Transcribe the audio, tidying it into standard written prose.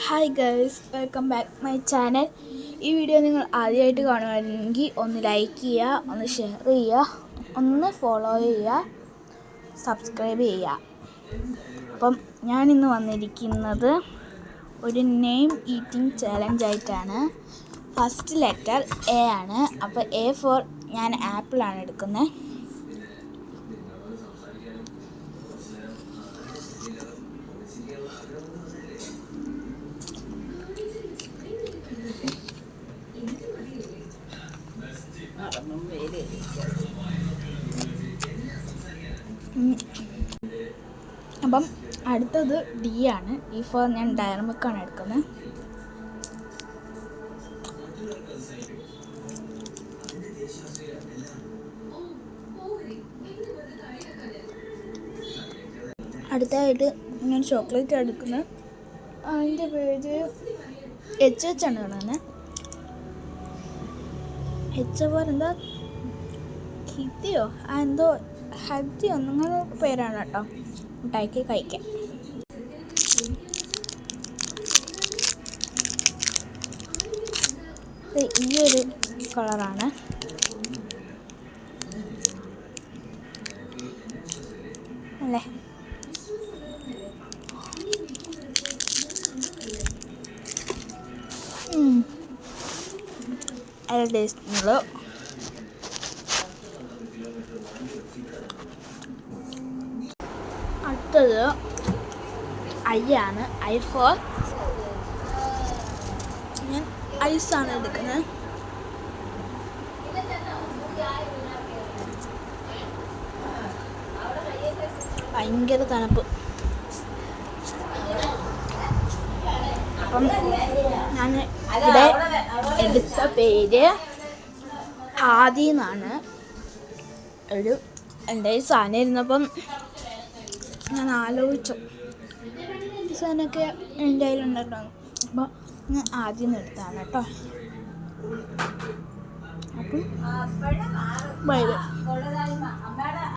Hi guys, welcome back my channel. ഈ video നിങ്ങൾ ആദ്യമായിട്ട് കാണുകയാണെങ്കിൽ ഒന്ന് ലൈക്ക് ചെയ്യുക, ഒന്ന് ഷെയർ ചെയ്യുക, ഒന്ന് ഫോളോ ചെയ്യുക, സബ്സ്ക്രൈബ് ചെയ്യുക. അപ്പം ഞാനിന്ന് വന്നിരിക്കുന്നത് ഒരു നെയിം ഈറ്റിംഗ് ചാലഞ്ച് ആയിട്ടാണ്. ഫസ്റ്റ് ലെറ്റർ എ ആണ്. അപ്പോൾ എ ഫോർ ഞാൻ ആപ്പിളാണ് എടുക്കുന്നത്. അപ്പം അടുത്തത് ഡി ആണ്. ഡി ഫോർ ഞാൻ ഡയറമിക്കാണ് എടുക്കുന്നത്. അടുത്തതായിട്ട് ഞാൻ ചോക്ലേറ്റ് എടുക്കുന്നത്. അതിൻ്റെ പേര് HH ആണ് കാണുന്നത്. HF എന്താ ഹിത്തിയോ എന്തോ ഹദ്ദിയോ അങ്ങനെ പേരാണ് കേട്ടോ. ഉണ്ടാക്കി കഴിക്കാം. ഈ ഒരു കളറാണ്. അല്ലേ, നല്ല ടേസ്റ്റുള്ളൂ. അടുത്തത് ഐ ആണ്. ഐ ഫോർ ഞാൻ ഐസാണ് എടുക്കുന്നത്. ഭയങ്കര തണുപ്പ്. അപ്പം ഞാൻ ഇവിടെ എടുത്ത പേര് ആദി എന്നാണ്. ഒരു എൻ്റെ ഈ സാധനം ഇരുന്നപ്പം ഞാൻ ആലോചിച്ചു ഈ സാധനമൊക്കെ എൻ്റെ കയ്യിലുണ്ടല്ലോ. അപ്പോൾ ഞാൻ ആദ്യം എടുത്താണ് കേട്ടോ. അപ്പം ബൈ ബൈ.